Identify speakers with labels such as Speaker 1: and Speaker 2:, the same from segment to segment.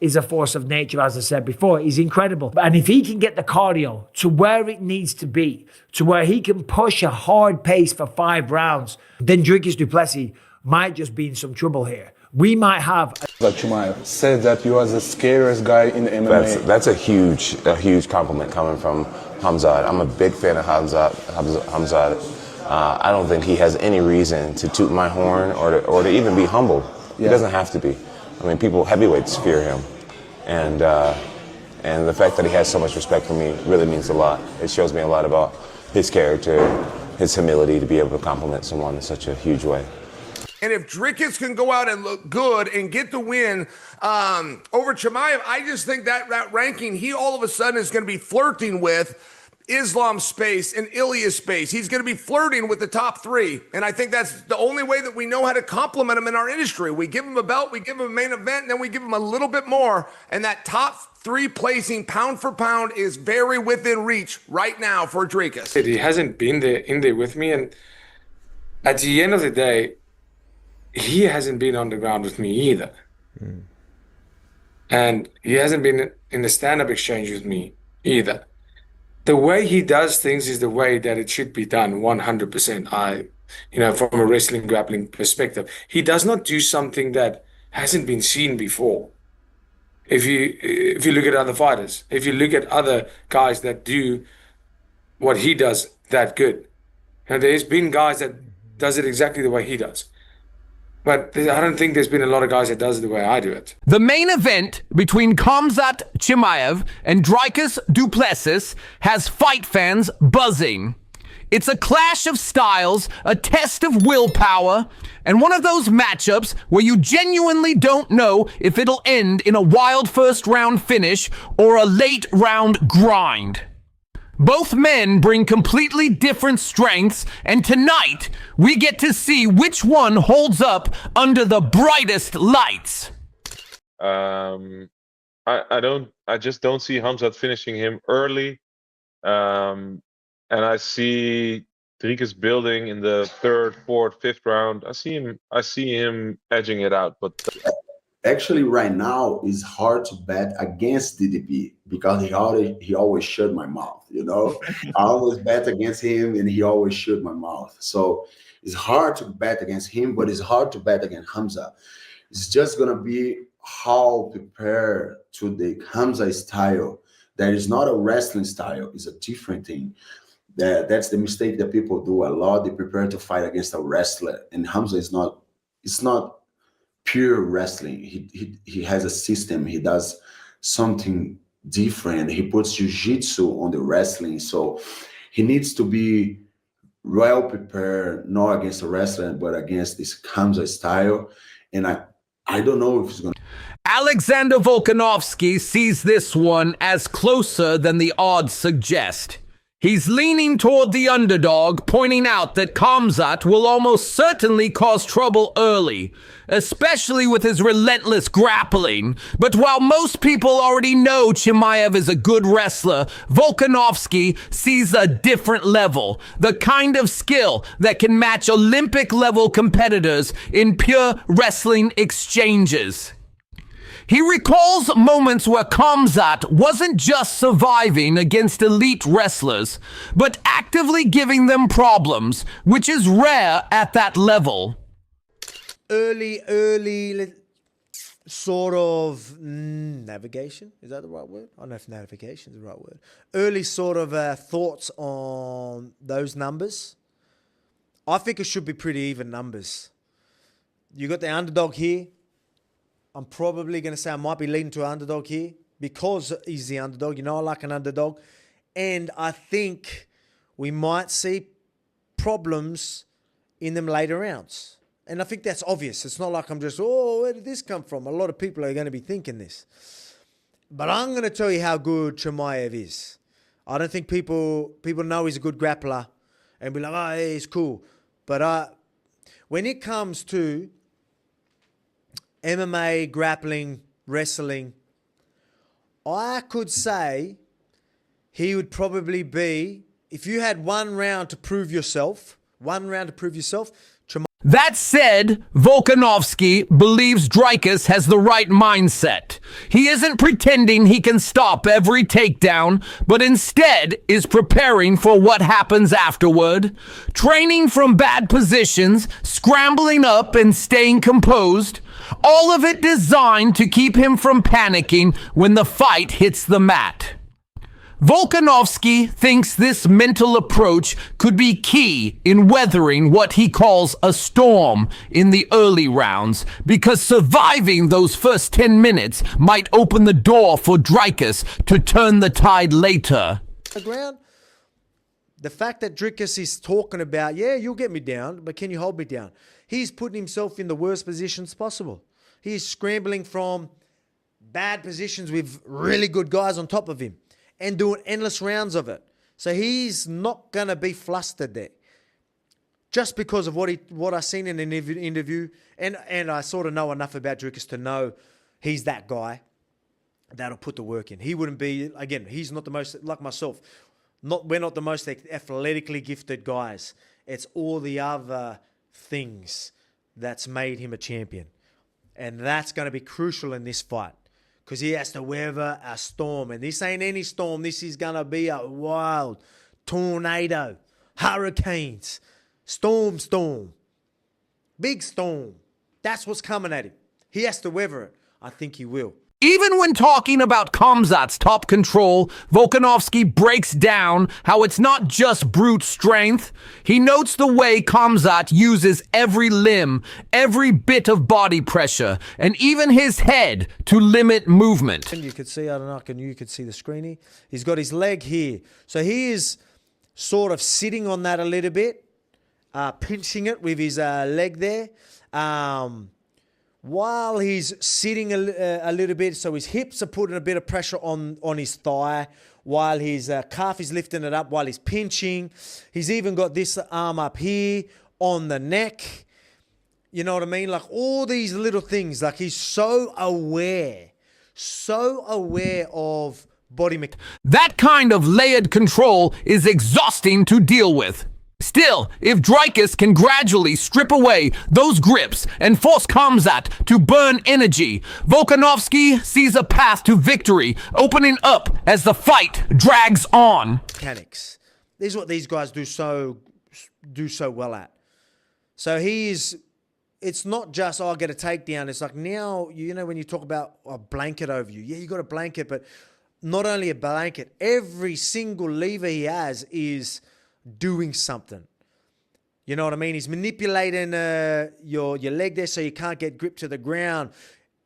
Speaker 1: is a force of nature, as I said before. He's incredible. And if he can get the cardio to where it needs to be, to where he can push a hard pace for 5 rounds, then Dricus du Plessis might just be in some trouble here. We might have...
Speaker 2: Chimaev said that you are the scariest guy in MMA.
Speaker 3: That's a huge compliment coming from Khamzat. I'm a big fan of Khamzat. I don't think he has any reason to toot my horn or to even be humbled. He doesn't have to be. I mean, heavyweights fear him. And the fact that he has so much respect for me really means a lot. It shows me a lot about his character, his humility to be able to compliment someone in such a huge way.
Speaker 4: And if Dricus can go out and look good and get the win over Chimaev, I just think that ranking, he all of a sudden is going to be flirting with Islam's space and Ilya's space. He's going to be flirting with the top 3. And I think that's the only way that we know how to compliment him in our industry. We give him a belt, we give him a main event, and then we give him a little bit more. And that top 3 placing pound for pound is very within reach right now for Dricus.
Speaker 5: He hasn't been in there with me. And at the end of the day, he hasn't been on the ground with me either. And he hasn't been in the stand-up exchange with me either. The way he does things is the way that it should be done, 100%. From a wrestling grappling perspective, he does not do something that hasn't been seen before. If you look at other fighters, if you look at other guys that do what he does that good, and there's been guys that does it exactly the way he does. But I don't think there's been a lot of guys that does it the way I do it.
Speaker 6: The main event between Khamzat Chimaev and Dricus du Plessis has fight fans buzzing. It's a clash of styles, a test of willpower, and one of those matchups where you genuinely don't know if it'll end in a wild first-round finish or a late-round grind. Both men bring completely different strengths, and tonight we get to see which one holds up under the brightest lights.
Speaker 7: I just don't see Khamzat finishing him early. And I see Dricus building in the 3rd, 4th, 5th round. I see him edging it out, but
Speaker 8: actually right now it's hard to bet against DDP because he always shut my mouth, I always bet against him and he always shut my mouth. So it's hard to bet against him, but it's hard to bet against Khamzat. It's just gonna be how prepared to the Khamzat style. That is not a wrestling style, it's a different thing. That's the mistake that people do a lot. They prepare to fight against a wrestler, and Khamzat it's not pure wrestling. He has a system. He does something different. He puts jiu-jitsu on the wrestling. So he needs to be well prepared, not against a wrestler, but against this Khamzat style. And I don't know if he's going to...
Speaker 6: Alexander Volkanovski sees this one as closer than the odds suggest. He's leaning toward the underdog, pointing out that Khamzat will almost certainly cause trouble early, especially with his relentless grappling. But while most people already know Chimaev is a good wrestler, Volkanovski sees a different level, the kind of skill that can match Olympic-level competitors in pure wrestling exchanges. He recalls moments where Khamzat wasn't just surviving against elite wrestlers, but actively giving them problems, which is rare at that level.
Speaker 9: Early sort of navigation, is that the right word? I don't know if navigation is the right word. Early sort of thoughts on those numbers. I think it should be pretty even numbers. You got the underdog here. I'm probably going to say I might be leading to an underdog here because he's the underdog. I like an underdog. And I think we might see problems in them later rounds. And I think that's obvious. It's not like I'm just, where did this come from? A lot of people are going to be thinking this. But I'm going to tell you how good Chimaev is. I don't think people know he's a good grappler and be like, hey, he's cool. But when it comes to MMA, grappling, wrestling, I could say he would probably be, if you had one round to prove yourself,
Speaker 6: That said, Volkanovski believes Dricus has the right mindset. He isn't pretending he can stop every takedown, but instead is preparing for what happens afterward, training from bad positions, scrambling up and staying composed, all of it designed to keep him from panicking when the fight hits the mat. Volkanovski thinks this mental approach could be key in weathering what he calls a storm in the early rounds, because surviving those first 10 minutes might open the door for Dricus to turn the tide later.
Speaker 9: The ground. The fact that Dricus is talking about, yeah, you'll get me down, but can you hold me down? He's putting himself in the worst positions possible. He's scrambling from bad positions with really good guys on top of him and doing endless rounds of it. So he's not going to be flustered there. Just because of what I seen in an interview, and I sort of know enough about Dricus to know he's that guy that'll put the work in. He wouldn't be, again, he's not the most, like myself, we're not the most athletically gifted guys. It's all the other things that's made him a champion. And that's going to be crucial in this fight, because he has to weather a storm. And this ain't any storm. This is going to be a wild tornado, hurricanes, storm, big storm. That's what's coming at him. He has to weather it. I think he will.
Speaker 6: Even when talking about Khamzat's top control, Volkanovski breaks down how it's not just brute strength. He notes the way Khamzat uses every limb, every bit of body pressure, and even his head to limit movement.
Speaker 9: And you could see, I don't know, you could see the screen. He's got his leg here. So he is sort of sitting on that a little bit, pinching it with his leg there. While he's sitting a little bit, so his hips are putting a bit of pressure on his thigh, while his calf is lifting it up, while he's pinching. He's even got this arm up here on the neck. You know what I mean? Like all these little things. Like he's so aware of body mechanics.
Speaker 6: That kind of layered control is exhausting to deal with. Still, if Dricus can gradually strip away those grips and force Khamzat to burn energy, Volkanovski sees a path to victory opening up as the fight drags on.
Speaker 9: Mechanics. This is what these guys do so well at. So it's not just, I'll get a takedown. It's like now, you know, when you talk about a blanket over you. Yeah, you got a blanket, but not only a blanket, every single lever he has is doing something. You know what I mean? He's manipulating your leg there so you can't get grip to the ground.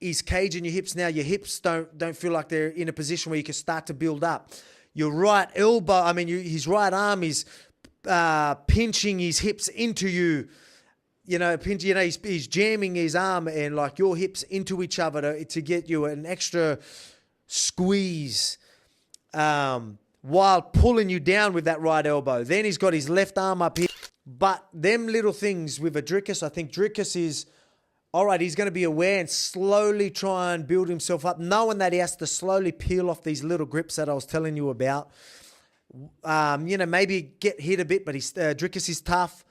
Speaker 9: He's caging your hips now. Your hips don't feel like they're in a position where you can start to build up. Your right elbow, his right arm is pinching his hips into you. He's jamming his arm and like your hips into each other to get you an extra squeeze. While pulling you down with that right elbow. Then he's got his left arm up here. But them little things with a Dricus, I think Dricus is, all right, he's going to be aware and slowly try and build himself up, knowing that he has to slowly peel off these little grips that I was telling you about. Maybe get hit a bit, but Dricus is tough.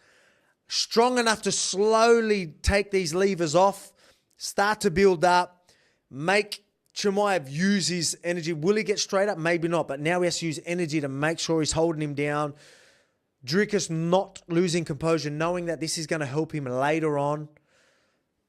Speaker 9: Strong enough to slowly take these levers off, start to build up, make Chimaev use his energy. Will he get straight up? Maybe not. But now he has to use energy to make sure he's holding him down. Dricus not losing composure, knowing that this is going to help him later on.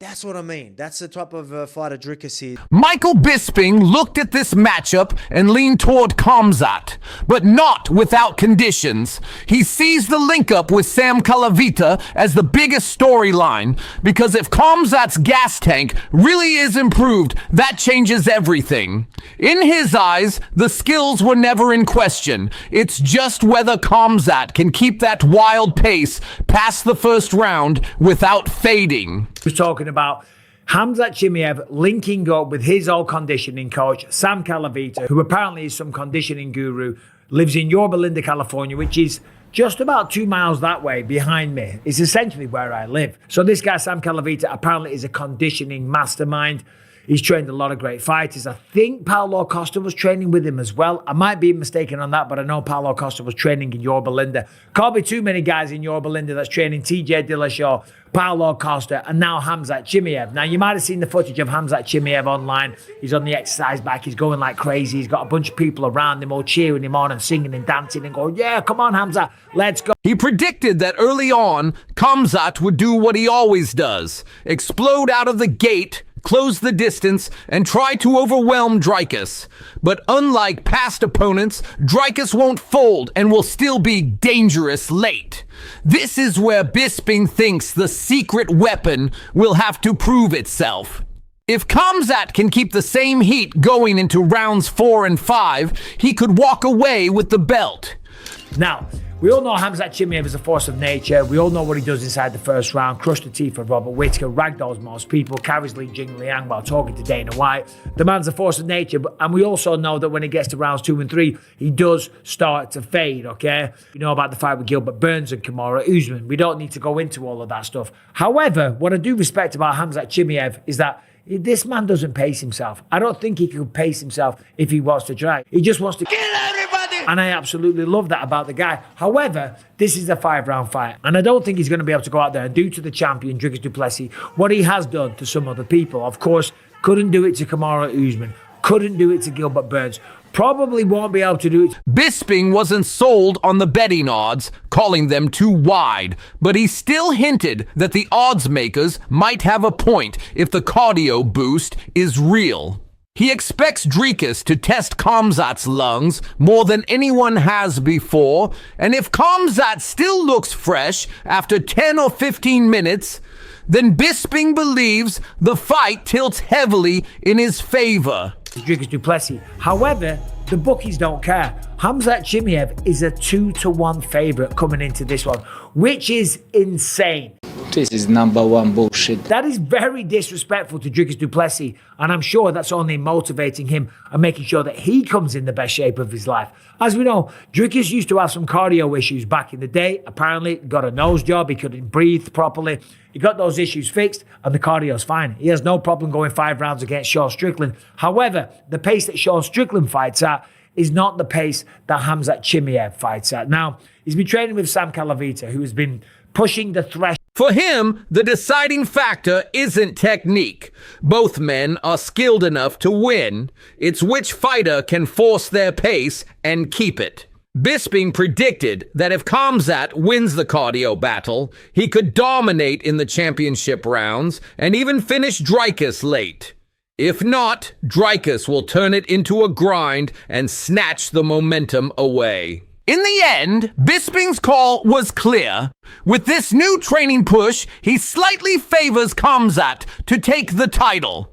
Speaker 9: That's what I mean. That's the type of fighter Dricus is.
Speaker 6: Michael Bisping looked at this matchup and leaned toward Khamzat, but not without conditions. He sees the link up with Sam Calavita as the biggest storyline, because if Khamzat's gas tank really is improved, that changes everything. In his eyes, the skills were never in question. It's just whether Khamzat can keep that wild pace past the first round without fading.
Speaker 1: He was talking about Khamzat Chimaev linking up with his old conditioning coach, Sam Calavita, who apparently is some conditioning guru, lives in Yorba Linda, California, which is just about 2 miles that way behind me. It's essentially where I live. So this guy, Sam Calavita, apparently is a conditioning mastermind. He's trained a lot of great fighters. I think Paulo Costa was training with him as well. I might be mistaken on that, but I know Paulo Costa was training in Yorba Linda. Can't be too many guys in Yorba Linda that's training TJ Dillashaw, Paulo Costa, and now Khamzat Chimaev. Now, you might have seen the footage of Khamzat Chimaev online. He's on the exercise bike. He's going like crazy. He's got a bunch of people around him all cheering him on and singing and dancing and going, yeah, come on, Khamzat, let's go.
Speaker 6: He predicted that early on, Khamzat would do what he always does, explode out of the gate, close the distance, and try to overwhelm Dricus. But unlike past opponents, Dricus won't fold and will still be dangerous late. This is where Bisping thinks the secret weapon will have to prove itself. If Khamzat can keep the same heat going into rounds 4 and 5, he could walk away with the belt.
Speaker 1: Now, we all know Khamzat Chimaev is a force of nature. We all know what he does inside the first round. Crushed the teeth of Robert Whittaker, ragdolls most people, carries Li Jingliang while talking to Dana White. The man's a force of nature, and we also know that when he gets to rounds 2 and 3, he does start to fade, okay? You know about the fight with Gilbert Burns and Kamaru Usman. We don't need to go into all of that stuff. However, what I do respect about Khamzat Chimaev is that this man doesn't pace himself. I don't think he could pace himself if he wants to try. He just wants to kill everybody. And I absolutely love that about the guy. However, this is a 5-round fight. And I don't think he's going to be able to go out there and do to the champion, Dricus du Plessis, what he has done to some other people. Of course, couldn't do it to Kamaru Usman. Couldn't do it to Gilbert Burns. Probably won't be able to do it.
Speaker 6: Bisping wasn't sold on the betting odds, calling them too wide, but he still hinted that the odds makers might have a point if the cardio boost is real. He expects Dricus to test Khamzat's lungs more than anyone has before, and if Khamzat still looks fresh after 10 or 15 minutes, then Bisping believes the fight tilts heavily in his favor.
Speaker 1: Dricus du Plessis. However, the bookies don't care. Khamzat Chimaev is a 2-1 favorite coming into this one, which is insane.
Speaker 10: This is #1 bullshit.
Speaker 1: That is very disrespectful to Dricus du Plessis, and I'm sure that's only motivating him and making sure that he comes in the best shape of his life. As we know, Dricus used to have some cardio issues back in the day. Apparently, got a nose job. He couldn't breathe properly. He got those issues fixed, and the cardio's fine. He has no problem going 5 rounds against Sean Strickland. However, the pace that Sean Strickland fights at is not the pace that Khamzat Chimaev fights at. Now, he's been training with Sam Calavita, who has been pushing the threshold.
Speaker 6: For him, the deciding factor isn't technique. Both men are skilled enough to win. It's which fighter can force their pace and keep it. Bisping predicted that if Khamzat wins the cardio battle, he could dominate in the championship rounds and even finish Dricus late. If not, Dricus will turn it into a grind and snatch the momentum away. In the end, Bisping's call was clear. With this new training push, he slightly favors Khamzat to take the title.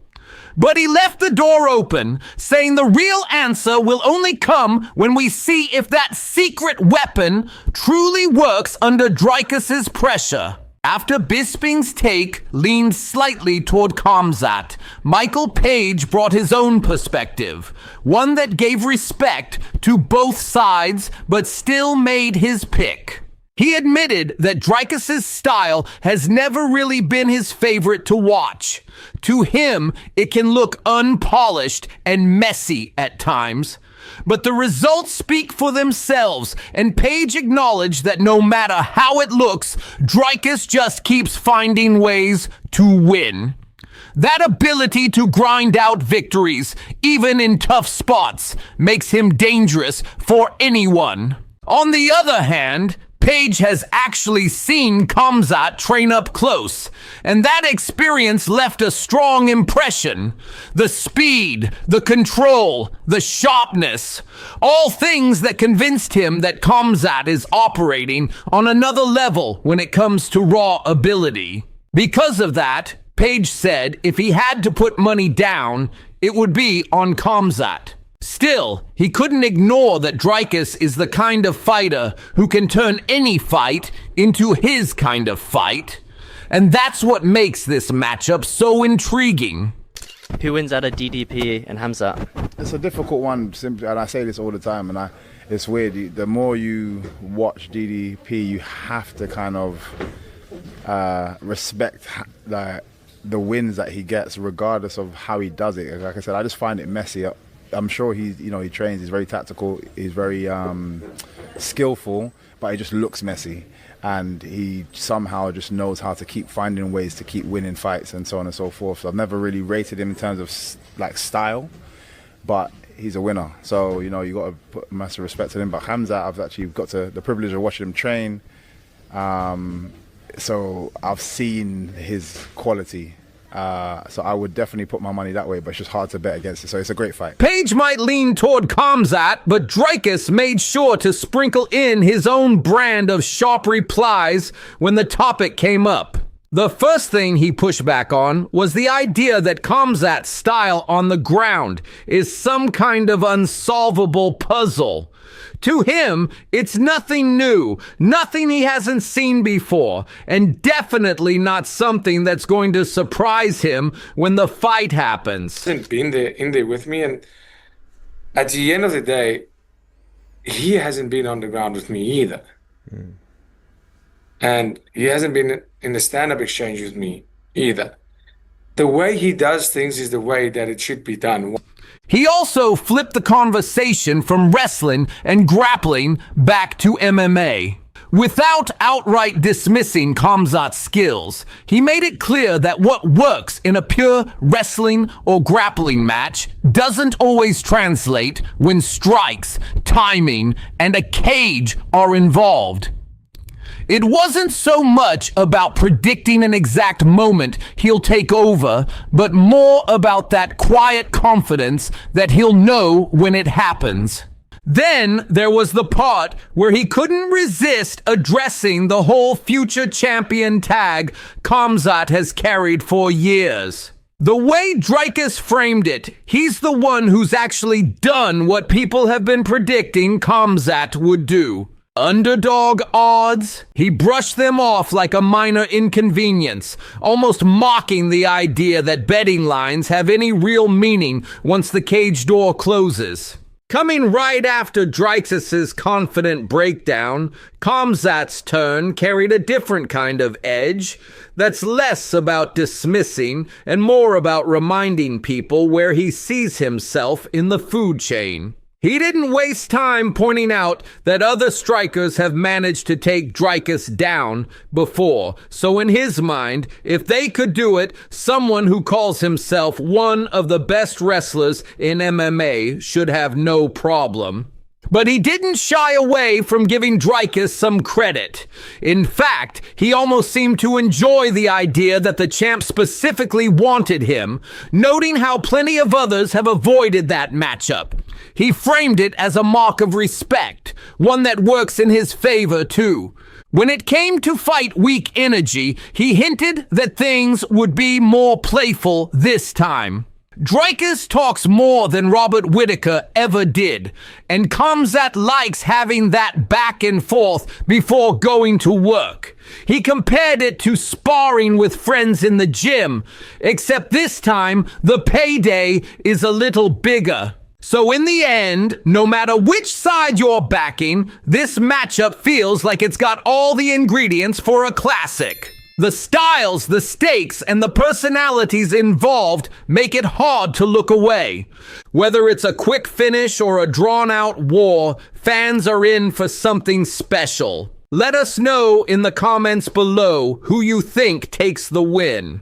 Speaker 6: But he left the door open, saying the real answer will only come when we see if that secret weapon truly works under Dricus's pressure. After Bisping's take leaned slightly toward Khamzat, Michael Page brought his own perspective, one that gave respect to both sides but still made his pick. He admitted that Dricus's style has never really been his favorite to watch. To him, it can look unpolished and messy at times. But the results speak for themselves, and Page acknowledged that no matter how it looks, Dricus just keeps finding ways to win. That ability to grind out victories, even in tough spots, makes him dangerous for anyone. On the other hand, Page has actually seen Khamzat train up close, and that experience left a strong impression. The speed, the control, the sharpness, all things that convinced him that Khamzat is operating on another level when it comes to raw ability. Because of that, Page said if he had to put money down, it would be on Khamzat. Still, he couldn't ignore that Dricus is the kind of fighter who can turn any fight into his kind of fight. And that's what makes this matchup so intriguing.
Speaker 11: Who wins out of DDP and Khamzat?
Speaker 12: It's a difficult one, simply, and I say this all the time, and it's weird. The more you watch DDP, you have to kind of respect the wins that he gets, regardless of how he does it. Like I said, I just find it messy. I'm sure he trains. He's very tactical. He's very skillful, but it just looks messy. And he somehow just knows how to keep finding ways to keep winning fights and so on and so forth. So I've never really rated him in terms of like style, but he's a winner. So, you got to put massive respect to him. But Khamzat, I've actually got the privilege of watching him train. So I've seen his quality. So I would definitely put my money that way, but it's just hard to bet against it. So it's a great fight.
Speaker 6: Paige might lean toward Khamzat, but Dricus made sure to sprinkle in his own brand of sharp replies when the topic came up. The first thing he pushed back on was the idea that Khamzat's style on the ground is some kind of unsolvable puzzle. To him, it's nothing new, nothing he hasn't seen before, and definitely not something that's going to surprise him when the fight happens.
Speaker 5: He hasn't been in there with me, and at the end of the day, he hasn't been on the ground with me either. And he hasn't been in the stand-up exchange with me either. The way he does things is the way that it should be done.
Speaker 6: He also flipped the conversation from wrestling and grappling back to MMA. Without outright dismissing Khamzat's skills, he made it clear that what works in a pure wrestling or grappling match doesn't always translate when strikes, timing, and a cage are involved. It wasn't so much about predicting an exact moment he'll take over, but more about that quiet confidence that he'll know when it happens. Then there was the part where he couldn't resist addressing the whole future champion tag Khamzat has carried for years. The way Dricus framed it, he's the one who's actually done what people have been predicting Khamzat would do. Underdog odds, he brushed them off like a minor inconvenience, almost mocking the idea that betting lines have any real meaning once the cage door closes. Coming right after Dricus's confident breakdown, Khamzat's turn carried a different kind of edge that's less about dismissing and more about reminding people where he sees himself in the food chain. He didn't waste time pointing out that other strikers have managed to take Dricus down before. So in his mind, if they could do it, someone who calls himself one of the best wrestlers in MMA should have no problem. But he didn't shy away from giving Dricus some credit. In fact, he almost seemed to enjoy the idea that the champ specifically wanted him, noting how plenty of others have avoided that matchup. He framed it as a mark of respect, one that works in his favor too. When it came to fight week energy, he hinted that things would be more playful this time. Dricus talks more than Robert Whittaker ever did, and Khamzat likes having that back and forth before going to work. He compared it to sparring with friends in the gym, except this time the payday is a little bigger. So in the end, no matter which side you're backing, this matchup feels like it's got all the ingredients for a classic. The styles, the stakes, and the personalities involved make it hard to look away. Whether it's a quick finish or a drawn-out war, fans are in for something special. Let us know in the comments below who you think takes the win.